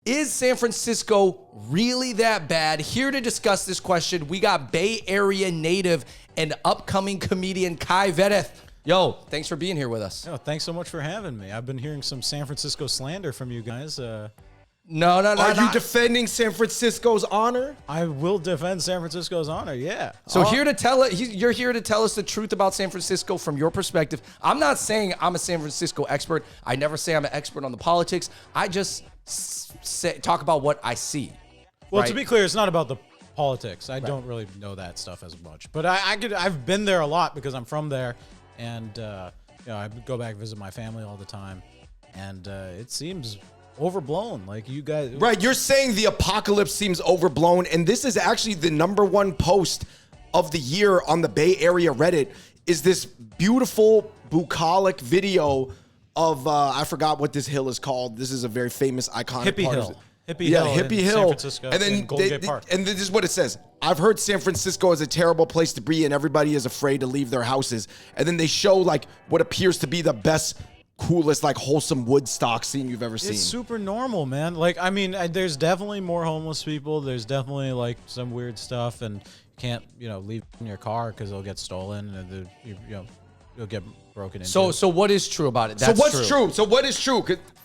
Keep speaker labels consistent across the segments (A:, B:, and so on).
A: Is San Francisco really that bad? Here to discuss this question, we got Bay Area native and upcoming comedian Kai Vetteth. Yo, thanks for being here with us.
B: Oh, thanks so much for having me. I've been hearing some San Francisco slander from you guys.
A: No.
C: Are you defending San Francisco's honor?
B: I will defend San Francisco's honor, yeah.
A: So you're here to tell us the truth about San Francisco from your perspective. I'm not saying I'm a San Francisco expert. I never say I'm an expert on the politics. I just talk about what I see.
B: Well,
A: right?
B: to be clear, it's not about the politics. I don't really know that stuff as much. But I've been there a lot because I'm from there. And I go back and visit my family all the time. And it seems overblown, like you guys.
C: Right, you're saying the apocalypse seems overblown, and this is actually the #1 post of the year on the Bay Area Reddit, is this beautiful bucolic video of, I forgot what this hill is called. This is a very famous, iconic
B: Hippie
C: part
B: Hill.
C: of
B: Hippie Hill in San Francisco,
C: and then
B: Golden Gate Park.
C: And this is what it says. I've heard San Francisco is a terrible place to be and everybody is afraid to leave their houses. And then they show like what appears to be the best, coolest, like wholesome Woodstock scene you've ever seen.
B: It's super normal, man. Like, I mean, there's definitely more homeless people. There's definitely like some weird stuff, and you can't, leave in your car because it'll get stolen, and you'll get broken into.
A: So what is true about it?
C: So what's true? So what is true?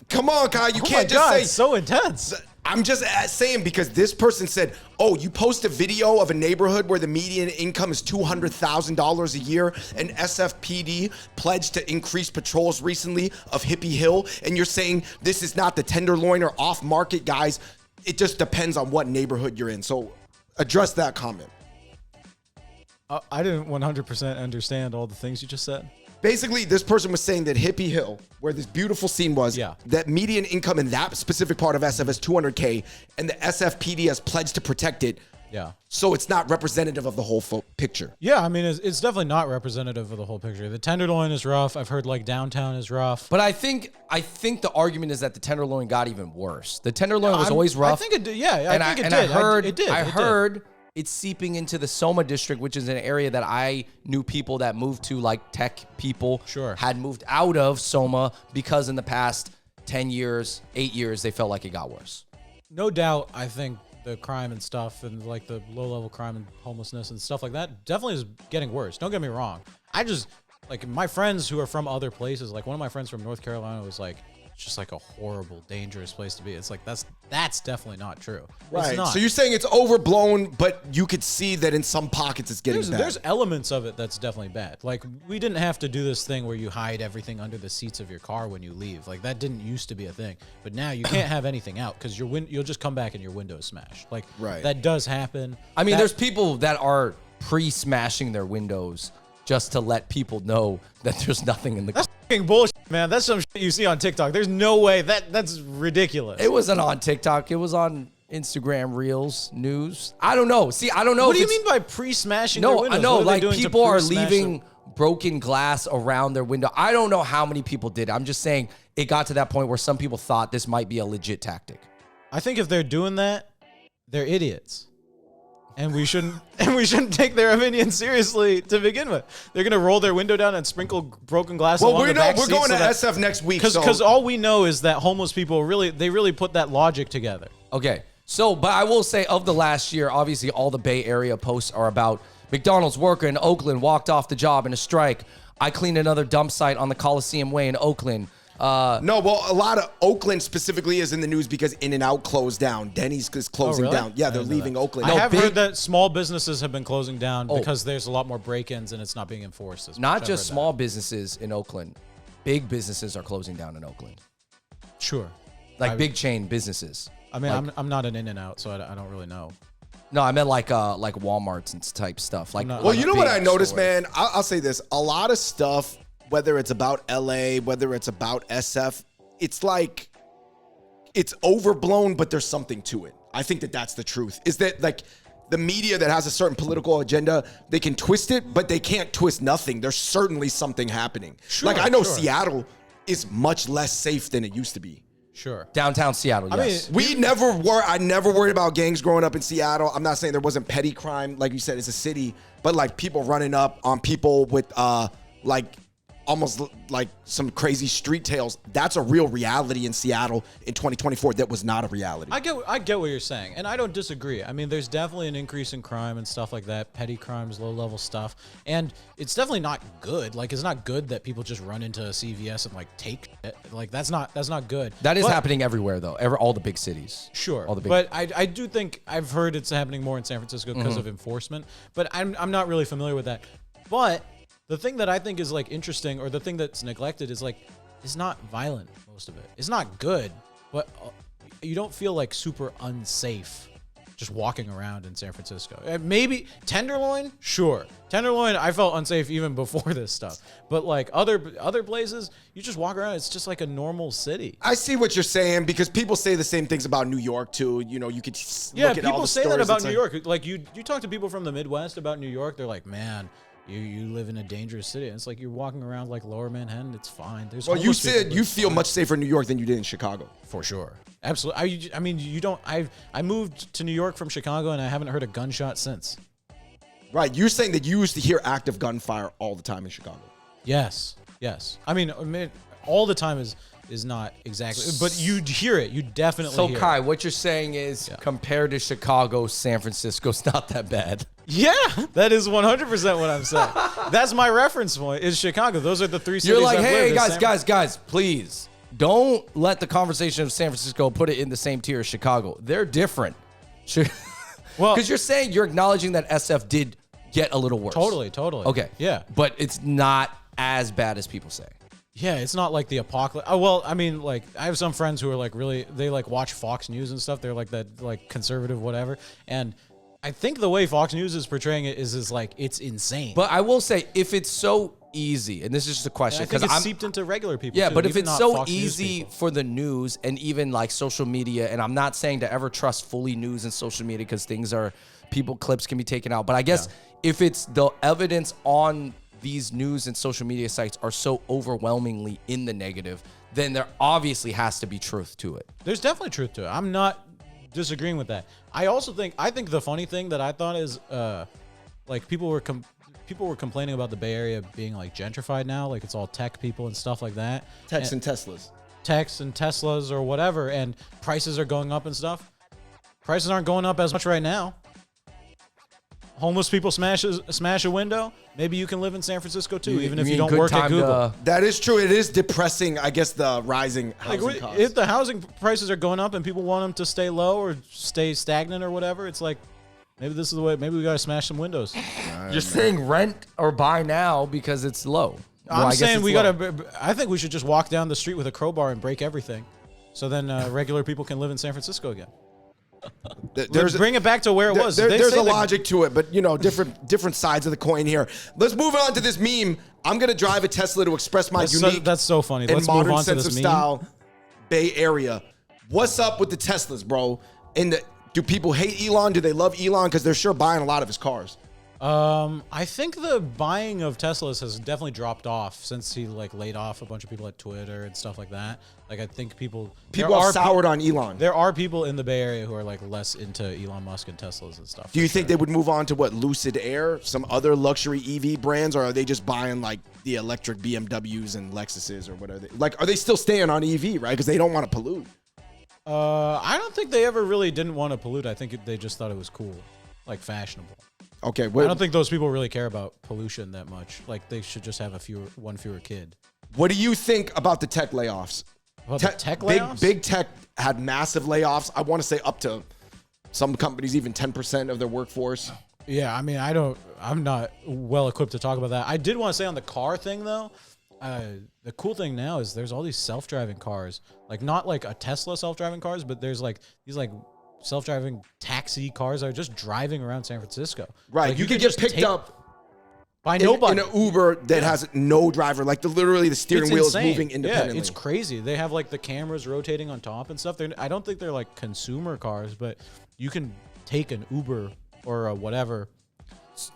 C: Come on, Kai, you can't just say.
B: It's so intense.
C: I'm just saying because this person said, oh, you post a video of a neighborhood where the median income is $200,000 a year, and SFPD pledged to increase patrols recently of Hippie Hill, and you're saying this is not the Tenderloin or off-market, guys. It just depends on what neighborhood you're in. So address that comment.
B: I didn't 100% understand all the things you just said.
C: Basically, this person was saying that Hippie Hill, where this beautiful scene was, that median income in that specific part of SF is $200K, and the SFPD has pledged to protect it.
B: Yeah.
C: So it's not representative of the whole picture.
B: Yeah, I mean, it's definitely not representative of the whole picture. The Tenderloin is rough. I've heard like downtown is rough.
A: But I think the argument is that the Tenderloin got even worse. The Tenderloin was always rough.
B: I think it did. Yeah, I think it did.
A: I heard it's seeping into the Soma district, which is an area that I knew people that moved to, like tech people, had moved out of Soma because in the past 10 years, 8 years, they felt like it got worse.
B: No doubt, I think the crime and stuff and like the low-level crime and homelessness and stuff like that definitely is getting worse. Don't get me wrong. I just, like my friends who are from other places, like one of my friends from North Carolina was like, it's just like a horrible, dangerous place to be. It's like, that's definitely not true.
C: Right.
B: It's not.
C: So you're saying it's overblown, but you could see that in some pockets it's getting bad.
B: There's elements of it that's definitely bad. Like, we didn't have to do this thing where you hide everything under the seats of your car when you leave. Like, that didn't used to be a thing. But now you can't have anything out because you'll just come back and your window is smashed. Like, that does happen.
A: I mean, there's people that are pre-smashing their windows just to let people know that there's nothing in the car.
B: Fucking bullshit, man. That's some shit you see on TikTok. There's no way. That's ridiculous.
A: It wasn't on TikTok. It was on Instagram Reels, news. I don't know. See, I don't know.
B: What do you mean by pre-smashing their windows?
A: No, like people are leaving broken glass around their window. I don't know how many people did. I'm just saying it got to that point where some people thought this might be a legit tactic.
B: I think if they're doing that, they're idiots. And we shouldn't take their opinion seriously to begin with. They're gonna roll their window down and sprinkle broken glass along the back
C: we're
B: seats
C: going to SF next week.
B: Because all we know is that homeless people really put that logic together.
A: Okay, so but I will say of the last year, obviously all the Bay Area posts are about McDonald's worker in Oakland walked off the job in a strike. I cleaned another dump site on the Coliseum Way in Oakland.
C: No, well, a lot of Oakland specifically is in the news because In-N-Out closed down. Denny's is closing down. Yeah, they're leaving Oakland.
B: I have heard that small businesses have been closing down because there's a lot more break-ins and it's not being enforced as much.
A: Not just small businesses in Oakland. Big businesses are closing down in Oakland.
B: Sure.
A: Like big chain businesses.
B: I mean, I'm not an In-N-Out, so I don't really know.
A: No, I meant like Walmart's and type stuff. Like,
C: well, you know what I noticed, man? I'll say this. A lot of stuff, whether it's about LA, whether it's about SF, it's like it's overblown, but there's something to it. I think that's the truth. Is that like the media that has a certain political agenda, they can twist it, but they can't twist nothing. There's certainly something happening. Like I know Seattle is much less safe than it used to be.
B: Sure.
A: Downtown Seattle, yes.
C: I mean, I never worried about gangs growing up in Seattle. I'm not saying there wasn't petty crime. Like you said, it's a city, but like people running up on people with like almost like some crazy street tales. That's a real reality in Seattle in 2024 that was not a reality.
B: I get what you're saying, and I don't disagree. I mean, there's definitely an increase in crime and stuff like that, petty crimes, low-level stuff, and it's definitely not good. Like, it's not good that people just run into a CVS and like take it. Like, that's not good.
A: That is happening everywhere, though. All the big cities.
B: Sure,
A: all the big.
B: But I do think I've heard it's happening more in San Francisco because of enforcement. But I'm not really familiar with that. But the thing that I think is like interesting, or the thing that's neglected, is like it's not violent. Most of it, it's not good, but you don't feel like super unsafe just walking around in San Francisco. Maybe Tenderloin, sure. Tenderloin, I felt unsafe even before this stuff. But like other places, you just walk around. It's just like a normal city.
C: I see what you're saying, because people say the same things about New York too. You know, you could look at all
B: people
C: the
B: say that
C: stories.
B: about
C: It's
B: New
C: like-
B: York. Like you talk to people from the Midwest about New York, they're like, man, you live in a dangerous city. And it's like you're walking around like Lower Manhattan. It's fine. There's
C: Well, you
B: homeless people,
C: said
B: but
C: you
B: it's
C: feel
B: fine.
C: much safer in New York than you did in Chicago.
B: For sure. Absolutely. I mean, you don't. I moved to New York from Chicago, and I haven't heard a gunshot since.
C: Right. You're saying that you used to hear active gunfire all the time in Chicago.
B: Yes. I mean, all the time is not exactly, but you hear it. You definitely
A: So
B: hear
A: Kai,
B: it.
A: what you're saying is, compared to Chicago, San Francisco's not that bad.
B: Yeah, that is 100% what I'm saying. That's my reference point. Is Chicago? Those are the three cities.
A: You're like,
B: I've
A: hey,
B: lived in.
A: guys, please don't let the conversation of San Francisco put it in the same tier as Chicago. They're different.
B: Well,
A: because you're acknowledging that SF did get a little worse.
B: Totally.
A: Okay.
B: Yeah.
A: But it's not as bad as people say.
B: Yeah, it's not like the apocalypse. Oh, well, I mean, like, I have some friends who are like they like watch Fox News and stuff. They're like that, like conservative, whatever. And I think the way Fox News is portraying it is like it's insane.
A: But I will say, if it's so easy, and this is just a question,
B: I think it's seeped into regular people.
A: Yeah,
B: too,
A: but if
B: even
A: it's
B: not
A: so
B: Fox News
A: easy
B: people.
A: for the news and even like social media, and I'm not saying to ever trust fully news and social media because clips can be taken out. But I guess if it's the evidence on these news and social media sites are so overwhelmingly in the negative, then there obviously has to be truth to it.
B: There's definitely truth to it. I'm not disagreeing with that. I think the funny thing that I thought is like people were complaining about the Bay Area being like gentrified now, like it's all tech people and stuff like that.
C: Techs and Teslas.
B: Techs and Teslas or whatever, and prices are going up and stuff. Prices aren't going up as much right now. Homeless people smash a window. Maybe you can live in San Francisco too, even if you don't work at Google.
C: That is true. It is depressing, I guess, the rising housing
B: Like,
C: costs.
B: if the housing prices are going up and people want them to stay low or stay stagnant or whatever, it's like maybe this is the way. Maybe we got to smash some windows.
A: You're saying rent or buy now because it's low.
B: I'm saying we got to. I think we should just walk down the street with a crowbar and break everything, so then regular people can live in San Francisco again. Bring it back to where it was.
C: There's a logic to it, but different sides of the coin here. Let's move on to this meme. I'm gonna drive a Tesla to express my unique.
B: That's so funny.
C: And
B: Let's move
C: modern
B: on to
C: sense
B: this
C: of
B: meme.
C: style, Bay Area. What's up with the Teslas, bro? Do people hate Elon? Do they love Elon? Because they're sure buying a lot of his cars.
B: I think the buying of Teslas has definitely dropped off since he like laid off a bunch of people at Twitter and stuff like that. Like I think people
C: are soured on Elon.
B: There are people in the Bay Area who are like less into Elon Musk and Teslas and stuff.
C: Do you think they would move on to Lucid Air, some other luxury EV brands, or are they just buying like the electric BMWs and Lexuses or whatever? Are they still staying on EV, right? Because they don't want to pollute.
B: I don't think they ever really didn't want to pollute. I think they just thought it was cool, like fashionable.
C: Okay,
B: I don't think those people really care about pollution that much. Like they should just have one fewer kid.
C: What do you think about the tech layoffs?
B: About the tech layoffs?
C: Big tech had massive layoffs. I want to say up to some companies even 10% of their workforce.
B: Yeah, I mean, I'm not well equipped to talk about that. I did want to say on the car thing though, the cool thing now is there's all these self-driving cars, like not like a Tesla self-driving cars, but there's like these like self-driving taxi cars that are just driving around San Francisco.
C: Right,
B: Like,
C: you could get picked up
B: by nobody
C: in an Uber that has no driver. Like literally the steering
B: It's
C: wheel
B: insane.
C: is moving independently.
B: Yeah, it's crazy. They have like the cameras rotating on top and stuff. I don't think they're like consumer cars, but you can take an Uber or a whatever,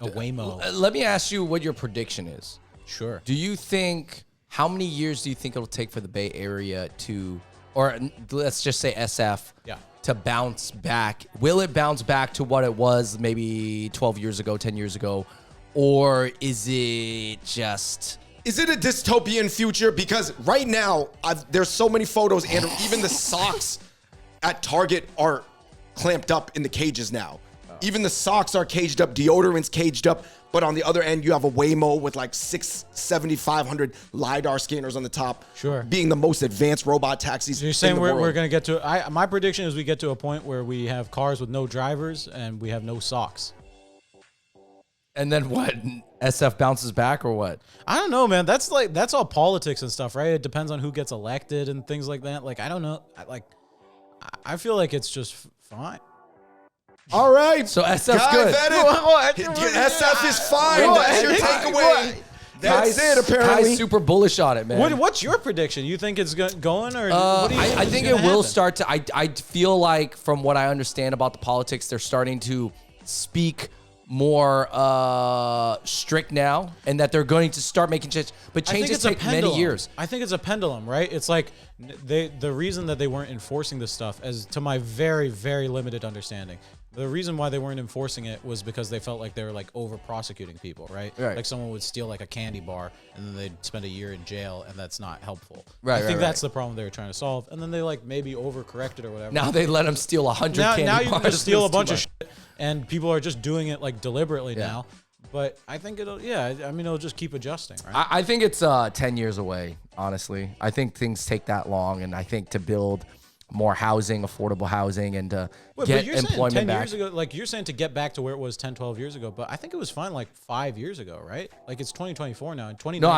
B: a Waymo.
A: Let me ask you what your prediction is.
B: Sure.
A: Do you think, how many years do you think it'll take for the Bay Area or let's just say SF, to bounce back? Will it bounce back to what it was maybe 12 years ago, 10 years ago? Or is it just
C: Is it a dystopian future? Because right now, there's so many photos, and even the socks at Target are clamped up in the cages now. Even the socks are caged up, deodorant's caged up, but on the other end, you have a Waymo with like 7,500 LiDAR scanners on the top.
B: Sure.
C: Being the most advanced robot taxis.
B: So you're saying we're going to get to, my prediction is we get to a point where we have cars with no drivers and we have no socks.
A: And then what? SF bounces back or what?
B: I don't know, man. That's all politics and stuff, right? It depends on who gets elected and things like that. Like, I don't know. I feel like it's just fine.
C: All right.
A: So SF's good.
C: SF is fine. That's your takeaway. That's it, apparently.
A: Kai's super bullish on it, man.
B: What's your prediction? You think it's going, or what do you think
A: I think it will start to. I feel like, from what I understand about the politics, they're starting to speak more strict now, and that they're going to start making changes. But changes take many years.
B: I think it's a pendulum, right? It's like the reason that they weren't enforcing this stuff, as to my very, very limited understanding, the reason why they weren't enforcing it was because they felt like they were like over prosecuting people, right? Like someone would steal like a candy bar and then they'd spend a year in jail, and that's not helpful. I think that's the problem they were trying to solve. And then they like maybe overcorrected or whatever.
A: Now they let them steal 100 candy bars.
B: Now you can just steal a bunch of shit, and people are just doing it like deliberately now. But I think it'll just keep adjusting, right?
A: I think it's 10 years away, honestly. I think things take that long, and I think to build more housing, affordable housing, and to get employment
B: 10
A: back.
B: Years ago, like you're saying to get back to where it was 10, 12 years ago, but I think it was fine like 5 years ago, right? Like it's 2024 now. In 2019.
A: No,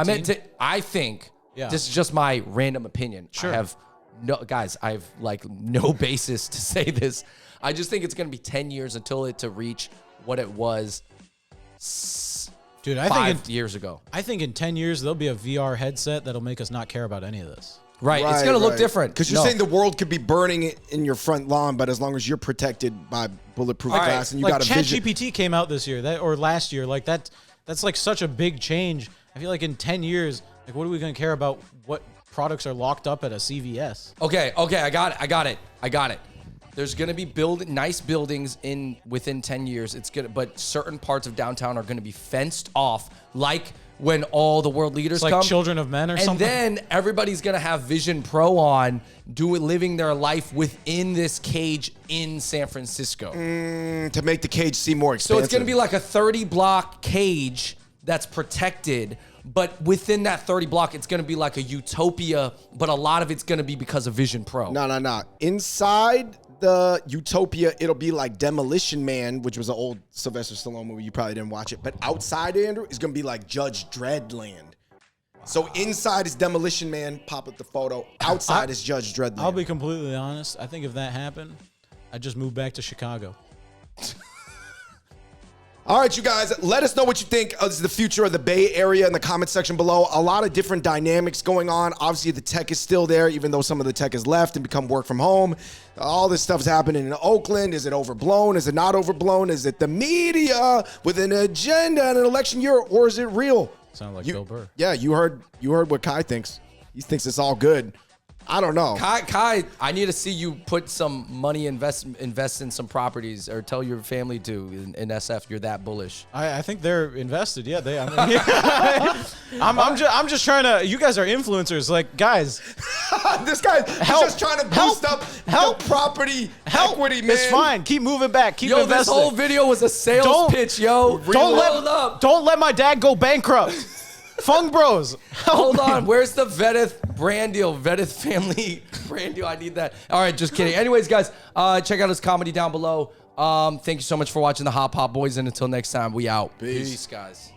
A: I think, this is just my random opinion.
B: Sure.
A: I have like no basis to say this. I just think it's going to be 10 years until it to reach what it was
B: Dude,
A: 5 years ago.
B: I think in 10 years, there'll be a VR headset that'll make us not care about any of this.
A: Right. It's going to look different.
C: Because you're saying the world could be burning in your front lawn, but as long as you're protected by bulletproof glass and you got a vision.
B: ChatGPT came out this year or last year. Like that's like such a big change. I feel like in 10 years, like what are we going to care about what products are locked up at a CVS?
A: Okay. I got it. There's going to be nice buildings within 10 years. But certain parts of downtown are going to be fenced off, like when all the world leaders
B: come.
A: Like
B: Children of Men or something.
A: And then everybody's going to have Vision Pro on, living their life within this cage in San Francisco.
C: To make the cage seem more expansive.
A: So it's going to be like a 30-block cage that's protected, but within that 30 block, it's going to be like a utopia, but a lot of it's going to be because of Vision Pro.
C: No. Inside the utopia, it'll be like Demolition Man, which was an old Sylvester Stallone movie. You probably didn't watch it. But outside, Andrew, is going to be like Judge Dredd land. So inside is Demolition Man. Pop up the photo. Outside is Judge Dredd land.
B: I'll be completely honest. I think if that happened, I'd just move back to Chicago.
C: All right, you guys, let us know what you think of the future of the Bay Area in the comment section below. A lot of different dynamics going on. Obviously, the tech is still there, even though some of the tech has left and become work from home. All this stuff's happening in Oakland. Is it overblown? Is it not overblown? Is it the media with an agenda and an election year, or is it real?
B: Sound like Bill Burr.
C: Yeah, you heard what Kai thinks. He thinks it's all good. I don't know.
A: Kai, I need to see you put some money, invest in some properties, or tell your family to in SF. You're that bullish.
B: I think they're invested. Yeah, they. I'm just trying to. You guys are influencers, like guys.
C: This guy's just trying to boost up the property equity, man.
B: It's fine. Keep moving back. Keep investing.
A: This whole video was a sales pitch, yo.
B: Don't let my dad go bankrupt. Fung Bros.
A: Hold on. Where's the Vetteth brand deal? Vetteth family brand deal. I need that. All right, just kidding. Anyways, guys, check out his comedy down below. Thank you so much for watching the Hop Hop Boys, and until next time, we out.
C: Peace,
A: guys.